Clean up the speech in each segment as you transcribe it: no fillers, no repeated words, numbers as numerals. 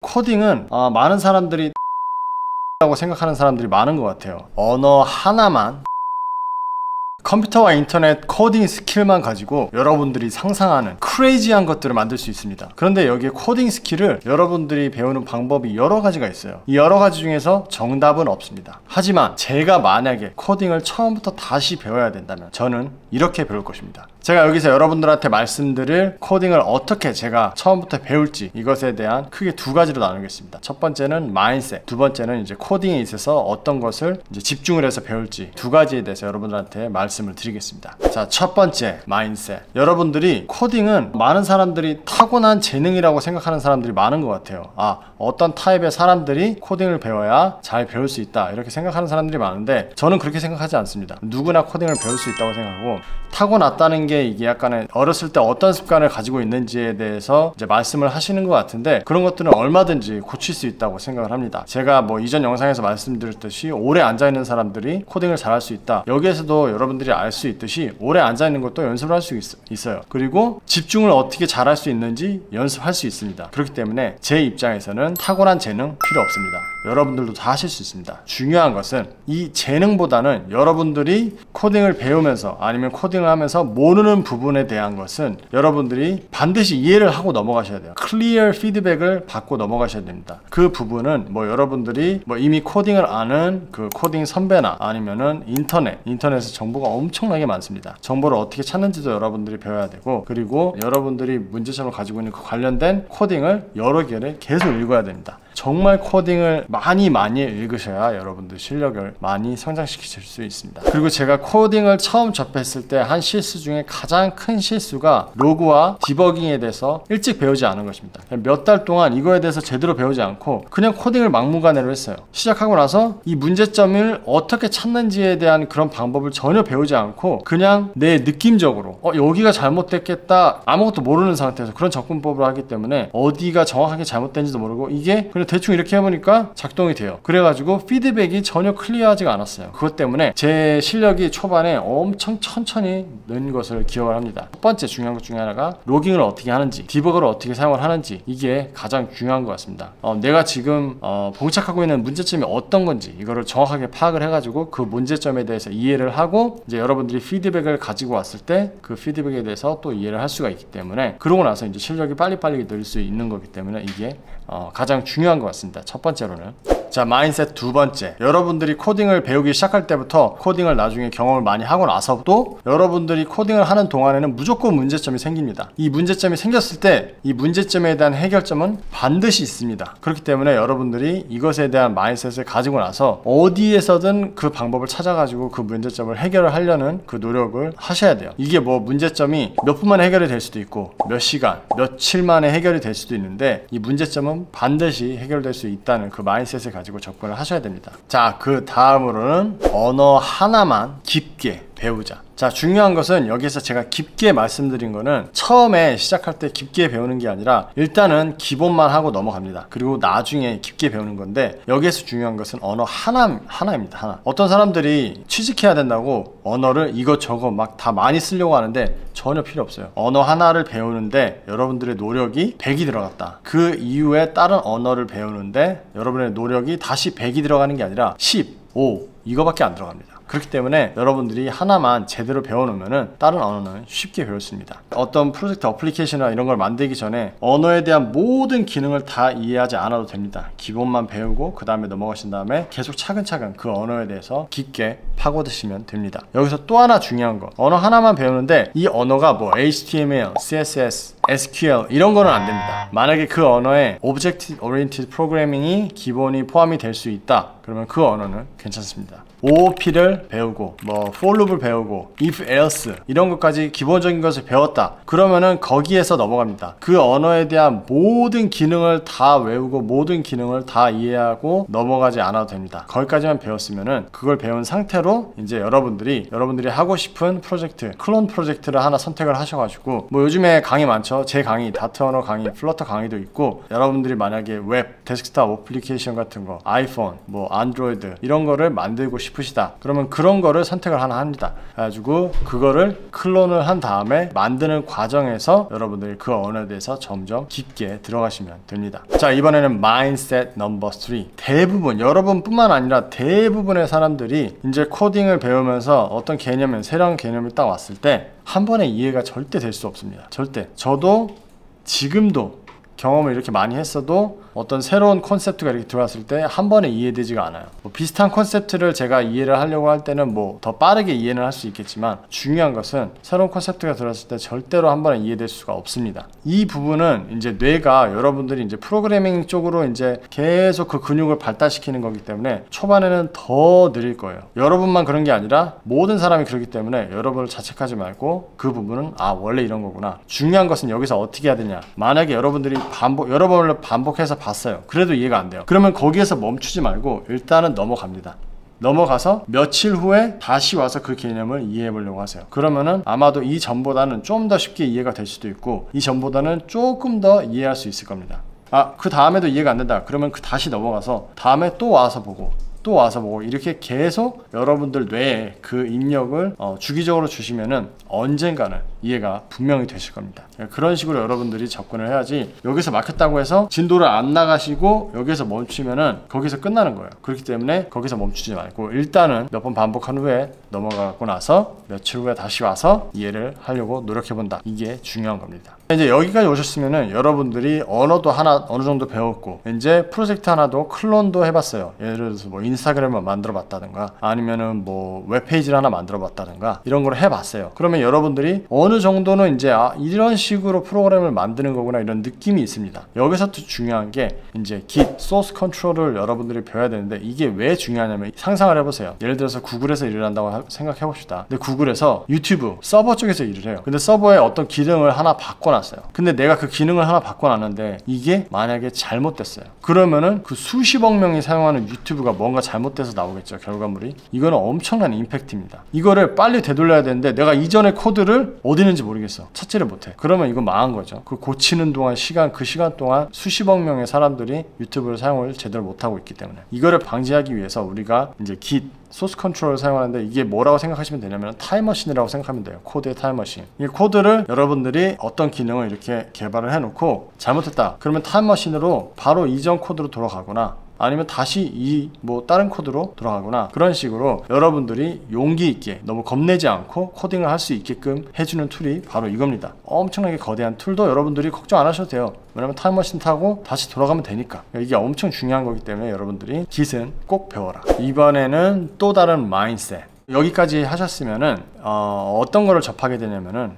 코딩은 많은 사람들이 라고 생각하는 사람들이 많은 것 같아요. 언어 하나만, 컴퓨터와 인터넷 코딩 스킬만 가지고 여러분들이 상상하는 크레이지한 것들을 만들 수 있습니다. 그런데 여기에 코딩 스킬을 여러분들이 배우는 방법이 여러 가지가 있어요. 이 여러 가지 중에서 정답은 없습니다. 하지만 제가 만약에 코딩을 처음부터 다시 배워야 된다면 저는 이렇게 배울 것입니다. 제가 여기서 여러분들한테 말씀드릴 코딩을 어떻게 제가 처음부터 배울지, 이것에 대한 크게 두 가지로 나누겠습니다. 첫 번째는 마인셋, 두 번째는 이제 코딩에 있어서 어떤 것을 이제 집중을 해서 배울지, 두 가지에 대해서 여러분들한테 말씀을 드리겠습니다. 자, 첫 번째 마인셋. 여러분들이 코딩은 많은 사람들이 타고난 재능이라고 생각하는 사람들이 많은 것 같아요. 어떤 타입의 사람들이 코딩을 배워야 잘 배울 수 있다, 이렇게 생각하는 사람들이 많은데 저는 그렇게 생각하지 않습니다. 누구나 코딩을 배울 수 있다고 생각하고, 타고났다는 게 이게 약간의 어렸을 때 어떤 습관을 가지고 있는지에 대해서 이제 말씀을 하시는 것 같은데, 그런 것들은 얼마든지 고칠 수 있다고 생각을 합니다. 제가 이전 영상에서 말씀드렸듯이 오래 앉아있는 사람들이 코딩을 잘할 수 있다, 여기에서도 여러분들이 알 수 있듯이 오래 앉아있는 것도 연습을 할 수 있어요. 그리고 집중을 어떻게 잘할 수 있는지 연습할 수 있습니다. 그렇기 때문에 제 입장에서는 타고난 재능 필요 없습니다. 여러분들도 다 하실 수 있습니다. 중요한 것은 이 재능보다는 여러분들이 코딩을 배우면서 아니면 코딩을 하면서 모르는 부분에 대한 것은 여러분들이 반드시 이해를 하고 넘어가셔야 돼요. 클리어 피드백을 받고 넘어가셔야 됩니다. 그 부분은 여러분들이 이미 코딩을 아는 그 코딩 선배나 아니면은 인터넷에 정보가 엄청나게 많습니다. 정보를 어떻게 찾는지도 여러분들이 배워야 되고, 그리고 여러분들이 문제점을 가지고 있는 그 관련된 코딩을 여러 개를 계속 읽어야 됩니다. 정말 코딩을 많이 읽으셔야 여러분들 실력을 많이 성장시키실 수 있습니다. 그리고 제가 코딩을 처음 접했을 때 한 실수 중에 가장 큰 실수가 로그와 디버깅에 대해서 일찍 배우지 않은 것입니다. 몇 달 동안 이거에 대해서 제대로 배우지 않고 그냥 코딩을 막무가내로 했어요. 시작하고 나서 이 문제점을 어떻게 찾는지에 대한 그런 방법을 전혀 배우지 않고 그냥 내 느낌적으로 여기가 잘못됐겠다, 아무것도 모르는 상태에서 그런 접근법을 하기 때문에 어디가 정확하게 잘못된지도 모르고 이게 그냥 대충 이렇게 해보니까 작동이 돼요. 그래가지고 피드백이 전혀 클리어하지가 않았어요. 그것 때문에 제 실력이 초반에 엄청 천천히 는 것을 기억을 합니다. 첫 번째 중요한 것 중에 하나가 로깅을 어떻게 하는지, 디버거를 어떻게 사용을 하는지, 이게 가장 중요한 것 같습니다. 내가 지금 봉착하고 있는 문제점이 어떤 건지 이거를 정확하게 파악을 해가지고 그 문제점에 대해서 이해를 하고, 이제 여러분들이 피드백을 가지고 왔을 때 그 피드백에 대해서 또 이해를 할 수가 있기 때문에, 그러고 나서 이제 실력이 빨리빨리 늘 수 있는 거기 때문에 이게 가장 중요한 것 같습니다. 첫 번째로는. 자, 마인셋 두 번째. 여러분들이 코딩을 배우기 시작할 때부터 코딩을 나중에 경험을 많이 하고 나서도 여러분들이 코딩을 하는 동안에는 무조건 문제점이 생깁니다. 이 문제점이 생겼을 때 이 문제점에 대한 해결점은 반드시 있습니다. 그렇기 때문에 여러분들이 이것에 대한 마인셋을 가지고 나서 어디에서든 그 방법을 찾아가지고 그 문제점을 해결을 하려는 그 노력을 하셔야 돼요. 이게 문제점이 몇 분 만에 해결이 될 수도 있고 몇 시간, 며칠 만에 해결이 될 수도 있는데, 이 문제점은 반드시 해결될 수 있다는 그 마인셋을 가지고 접근을 하셔야 됩니다. 자, 그 다음으로는 언어 하나만 깊게 배우자. 자, 중요한 것은 여기서 제가 깊게 말씀드린 거는 처음에 시작할 때 깊게 배우는 게 아니라 일단은 기본만 하고 넘어갑니다. 그리고 나중에 깊게 배우는 건데, 여기에서 중요한 것은 언어 하나입니다. 하나. 어떤 사람들이 취직해야 된다고 언어를 이것저것 막 다 많이 쓰려고 하는데 전혀 필요 없어요. 언어 하나를 배우는데 여러분들의 노력이 100이 들어갔다. 그 이후에 다른 언어를 배우는데 여러분의 노력이 다시 100이 들어가는 게 아니라 10, 5 이거밖에 안 들어갑니다. 그렇기 때문에 여러분들이 하나만 제대로 배워놓으면 다른 언어는 쉽게 배울 수 있습니다. 어떤 프로젝트 어플리케이션이나 이런 걸 만들기 전에 언어에 대한 모든 기능을 다 이해하지 않아도 됩니다. 기본만 배우고 그 다음에 넘어가신 다음에 계속 차근차근 그 언어에 대해서 깊게 파고드시면 됩니다. 여기서 또 하나 중요한 거, 언어 하나만 배우는데 이 언어가 HTML, CSS, SQL 이런 거는 안 됩니다. 만약에 그 언어에 Object Oriented Programming이 기본이 포함이 될 수 있다, 그러면 그 언어는 괜찮습니다. OOP를 배우고 for loop을 배우고 if else 이런 것까지 기본적인 것을 배웠다, 그러면은 거기에서 넘어갑니다. 그 언어에 대한 모든 기능을 다 외우고 모든 기능을 다 이해하고 넘어가지 않아도 됩니다. 거기까지만 배웠으면은 그걸 배운 상태로 마지막으로 이제 여러분들이 하고 싶은 프로젝트, 클론 프로젝트를 하나 선택을 하셔가지고, 뭐 요즘에 강의 많죠. 제 강의, 다트 언어 강의, 플러터 강의도 있고, 여러분들이 만약에 웹, 데스크탑 어플리케이션 같은 거, 아이폰, 뭐 안드로이드 이런 거를 만들고 싶으시다, 그러면 그런 거를 선택을 하나 합니다. 그래가지고 그거를 클론을 한 다음에 만드는 과정에서 여러분들이 그 언어에 대해서 점점 깊게 들어가시면 됩니다. 자, 이번에는 mindset number 3. 대부분, 여러분뿐만 아니라 대부분의 사람들이 이제 코딩을 배우면서 어떤 개념을, 새로운 개념이 딱 왔을 때 한 번에 이해가 절대 될 수 없습니다. 절대. 저도 지금도 경험을 이렇게 많이 했어도 어떤 새로운 콘셉트가 이렇게 들어왔을 때 한 번에 이해되지가 않아요. 뭐 비슷한 콘셉트를 제가 이해를 하려고 할 때는 뭐 더 빠르게 이해는 할 수 있겠지만, 중요한 것은 새로운 콘셉트가 들어왔을 때 절대로 한 번에 이해될 수가 없습니다. 이 부분은 이제 뇌가, 여러분들이 이제 프로그래밍 쪽으로 이제 계속 그 근육을 발달시키는 거기 때문에 초반에는 더 느릴 거예요. 여러분만 그런 게 아니라 모든 사람이 그렇기 때문에 여러분을 자책하지 말고 그 부분은 원래 이런 거구나. 중요한 것은 여기서 어떻게 해야 되냐. 만약에 여러분들이 여러 번을 반복해서 봤어요. 그래도 이해가 안 돼요. 그러면 거기에서 멈추지 말고 일단은 넘어갑니다. 넘어가서 며칠 후에 다시 와서 그 개념을 이해해 보려고 하세요. 그러면은 아마도 이전보다는 좀 더 쉽게 이해가 될 수도 있고, 이전보다는 조금 더 이해할 수 있을 겁니다. 그 다음에도 이해가 안 된다. 그러면 다시 넘어가서 다음에 또 와서 보고 이렇게 계속 여러분들 뇌에 그 입력을 주기적으로 주시면은 언젠가는 이해가 분명히 되실 겁니다. 그런 식으로 여러분들이 접근을 해야지, 여기서 막혔다고 해서 진도를 안 나가시고 여기서 멈추면은 거기서 끝나는 거예요. 그렇기 때문에 거기서 멈추지 말고 일단은 몇 번 반복한 후에 넘어가고 나서 며칠 후에 다시 와서 이해를 하려고 노력해 본다. 이게 중요한 겁니다. 이제 여기까지 오셨으면은 여러분들이 언어도 하나 어느 정도 배웠고, 이제 프로젝트 하나도 클론도 해봤어요. 예를 들어서 뭐 인스타그램을 만들어 봤다든가, 아니면은 뭐 웹페이지를 하나 만들어 봤다든가, 이런 걸 해봤어요. 그러면 여러분들이 어느 정도는 이제 이런 식으로 프로그램을 만드는 거구나, 이런 느낌이 있습니다. 여기서 또 중요한 게 이제 Git, 소스 컨트롤을 여러분들이 배워야 되는데, 이게 왜 중요하냐면, 상상을 해보세요. 예를 들어서 구글에서 일을 한다고 생각해 봅시다. 근데 구글에서 유튜브 서버 쪽에서 일을 해요. 근데 서버에 어떤 기능을 하나 바꿔놨어요. 근데 내가 그 기능을 하나 바꿔놨는데 이게 만약에 잘못됐어요. 그러면은 그 수십억 명이 사용하는 유튜브가 뭔가 잘못돼서 나오겠죠, 결과물이. 이거는 엄청난 임팩트입니다. 이거를 빨리 되돌려야 되는데 내가 이전의 코드를 어디 있는지 모르겠어. 찾지를 못해. 그러면 이거 망한 거죠. 그 고치는 동안 그 시간 동안 수십억 명의 사람들이 유튜브를 사용을 제대로 못하고 있기 때문에, 이거를 방지하기 위해서 우리가 이제 Git, 소스 컨트롤을 사용하는데, 이게 뭐라고 생각하시면 되냐면 타임머신이라고 생각하면 돼요. 코드의 타임머신. 이 코드를 여러분들이 어떤 기능을 이렇게 개발을 해놓고 잘못했다 그러면 타임머신으로 바로 이전 코드로 돌아가거나, 아니면 다시 뭐 다른 코드로 돌아가거나, 그런 식으로 여러분들이 용기 있게 너무 겁내지 않고 코딩을 할 수 있게끔 해주는 툴이 바로 이겁니다. 엄청나게 거대한 툴도 여러분들이 걱정 안 하셔도 돼요. 왜냐면 타임머신 타고 다시 돌아가면 되니까. 이게 엄청 중요한 거기 때문에 여러분들이 Git은 꼭 배워라. 이번에는 또 다른 마인드셋. 여기까지 하셨으면은 어떤 거를 접하게 되냐면은,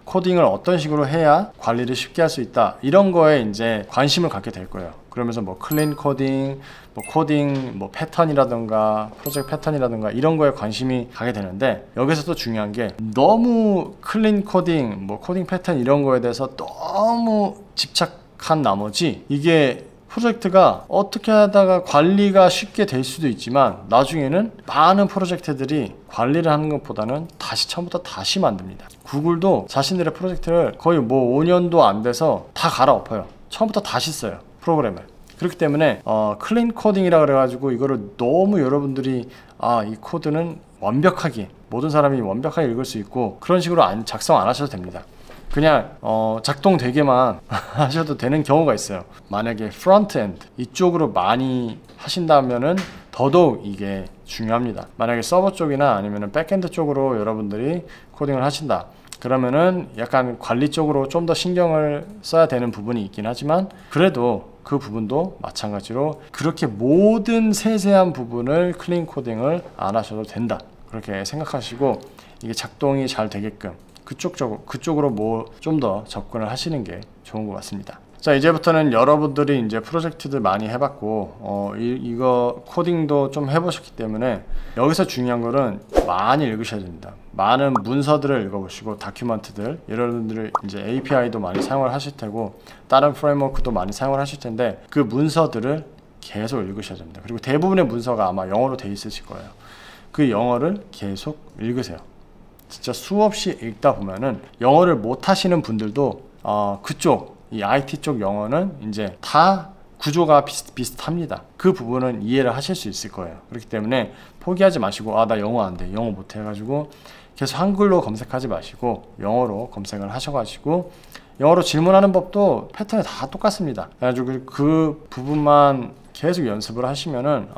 코딩을 어떤 식으로 해야 관리를 쉽게 할 수 있다, 이런 거에 이제 관심을 갖게 될 거예요. 그러면서 뭐 클린 코딩, 뭐 코딩 뭐 패턴이라든가 프로젝트 패턴이라든가 이런 거에 관심이 가게 되는데, 여기서도 중요한 게, 너무 클린 코딩, 뭐 코딩 패턴 이런 거에 대해서 너무 집착한 나머지 이게 프로젝트가 어떻게 하다가 관리가 쉽게 될 수도 있지만, 나중에는 많은 프로젝트들이 관리를 하는 것보다는 처음부터 다시 만듭니다. 구글도 자신들의 프로젝트를 거의 뭐 5년도 안 돼서 다 갈아엎어요. 처음부터 다시 써요, 프로그램을. 그렇기 때문에 클린 코딩이라 그래가지고 이거를 너무 여러분들이 이 코드는 완벽하게, 모든 사람이 완벽하게 읽을 수 있고 그런 식으로 작성 안 하셔도 됩니다. 그냥 작동되게만 하셔도 되는 경우가 있어요. 만약에 프론트엔드 이쪽으로 많이 하신다면은 더더욱 이게 중요합니다. 만약에 서버 쪽이나 아니면 백엔드 쪽으로 여러분들이 코딩을 하신다, 그러면은 약간 관리 쪽으로 좀 더 신경을 써야 되는 부분이 있긴 하지만, 그래도 그 부분도 마찬가지로 그렇게 모든 세세한 부분을 클린 코딩을 안 하셔도 된다, 그렇게 생각하시고 이게 작동이 잘 되게끔 그쪽으로 뭐 좀 더 접근을 하시는 게 좋은 것 같습니다. 자, 이제부터는 여러분들이 이제 프로젝트들 많이 해봤고 이거 코딩도 좀 해보셨기 때문에, 여기서 중요한 거는 많이 읽으셔야 됩니다. 많은 문서들을 읽어보시고, 다큐멘트들, 여러분들이 이제 API도 많이 사용을 하실 테고 다른 프레임워크도 많이 사용을 하실 텐데, 그 문서들을 계속 읽으셔야 됩니다. 그리고 대부분의 문서가 아마 영어로 돼 있으실 거예요. 그 영어를 계속 읽으세요. 진짜 수없이 읽다 보면은 영어를 못 하시는 분들도 그쪽 이 IT 쪽 영어는 이제 다 구조가 비슷합니다. 그 부분은 이해를 하실 수 있을 거예요. 그렇기 때문에 포기하지 마시고 나 영어 안 돼, 영어 못 해가지고 계속 한글로 검색하지 마시고 영어로 검색을 하셔가지고 영어로 질문하는 법도 패턴이 다 똑같습니다. 그래가지고 그 부분만 계속 연습을 하시면은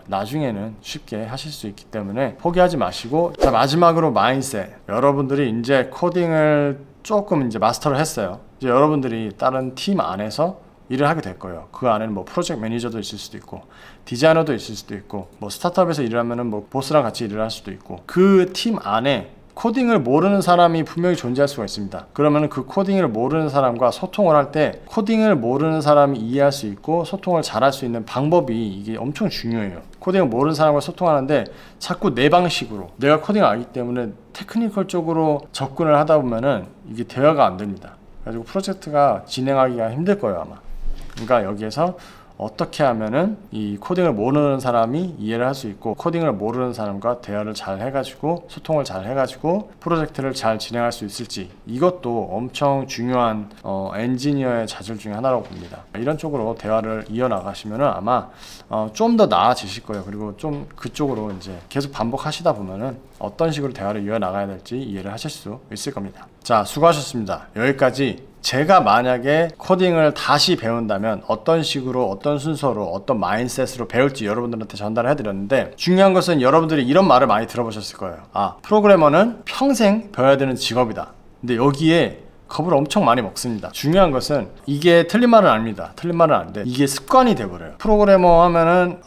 나중에는 쉽게 하실 수 있기 때문에 포기하지 마시고. 자, 마지막으로 마인셋. 여러분들이 이제 코딩을 조금 이제 마스터를 했어요. 이제 여러분들이 다른 팀 안에서 일을 하게 될 거예요. 그 안에는 뭐 프로젝트 매니저도 있을 수도 있고 디자이너도 있을 수도 있고 뭐 스타트업에서 일을 하면은 뭐 보스랑 같이 일을 할 수도 있고 그 팀 안에 코딩을 모르는 사람이 분명히 존재할 수가 있습니다. 그러면 그 코딩을 모르는 사람과 소통을 할 때 코딩을 모르는 사람이 이해할 수 있고 소통을 잘할 수 있는 방법이 이게 엄청 중요해요. 코딩을 모르는 사람과 소통하는데 자꾸 내 방식으로 내가 코딩을 알기 때문에 테크니컬 쪽으로 접근을 하다 보면은 이게 대화가 안 됩니다. 그래가지고 프로젝트가 진행하기가 힘들 거예요 아마. 그러니까 여기에서 어떻게 하면은 이 코딩을 모르는 사람이 이해를 할 수 있고 코딩을 모르는 사람과 대화를 잘 해가지고 소통을 잘 해가지고 프로젝트를 잘 진행할 수 있을지, 이것도 엄청 중요한 엔지니어의 자질 중에 하나라고 봅니다. 이런 쪽으로 대화를 이어나가시면은 아마 좀 더 나아지실 거예요. 그리고 좀 그쪽으로 이제 계속 반복하시다 보면은 어떤 식으로 대화를 이어나가야 될지 이해를 하실 수 있을 겁니다. 자, 수고하셨습니다. 여기까지 제가 만약에 코딩을 다시 배운다면 어떤 식으로 어떤 순서로 어떤 마인셋으로 배울지 여러분들한테 전달해 드렸는데, 중요한 것은 여러분들이 이런 말을 많이 들어보셨을 거예요. 프로그래머는 평생 배워야 되는 직업이다. 근데 여기에 겁을 엄청 많이 먹습니다. 중요한 것은 이게 틀린 말은 아닙니다. 틀린 말은 아닌데 이게 습관이 돼버려요. 프로그래머 하면은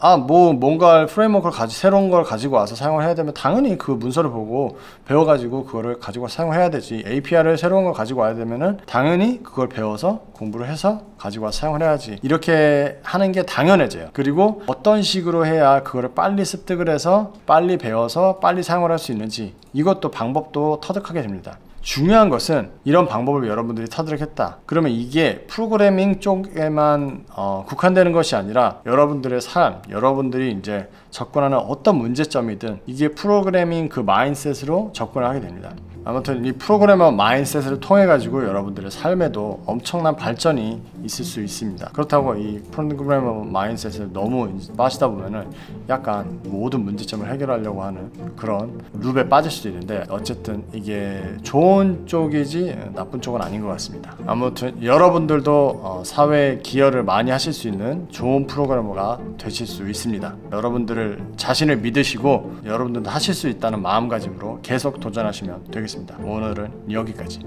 뭔가 프레임워크를 새로운 걸 가지고 와서 사용을 해야 되면 당연히 그 문서를 보고 배워가지고 그거를 가지고 사용해야 되지. API를 새로운 걸 가지고 와야 되면은 당연히 그걸 배워서 공부를 해서 가지고 와서 사용을 해야지. 이렇게 하는 게 당연해져요. 그리고 어떤 식으로 해야 그거를 빨리 습득을 해서 빨리 배워서 빨리 사용을 할 수 있는지, 이것도 방법도 터득하게 됩니다. 중요한 것은 이런 방법을 여러분들이 터득했다. 그러면 이게 프로그래밍 쪽에만 국한되는 것이 아니라 여러분들의 삶, 여러분들이 이제 접근하는 어떤 문제점이든 이게 프로그래밍 그 마인셋으로 접근을 하게 됩니다. 아무튼 이 프로그래머 마인셋을 통해 가지고 여러분들의 삶에도 엄청난 발전이 있을 수 있습니다. 그렇다고 이 프로그래머 마인셋을 너무 빠지다 보면은 약간 모든 문제점을 해결하려고 하는 그런 룹에 빠질 수도 있는데, 어쨌든 이게 좋은 쪽이지 나쁜 쪽은 아닌 것 같습니다. 아무튼 여러분들도 사회에 기여를 많이 하실 수 있는 좋은 프로그래머가 되실 수 있습니다. 여러분들을 자신을 믿으시고 여러분들도 하실 수 있다는 마음가짐으로 계속 도전하시면 되겠습니다. 오늘은 여기까지.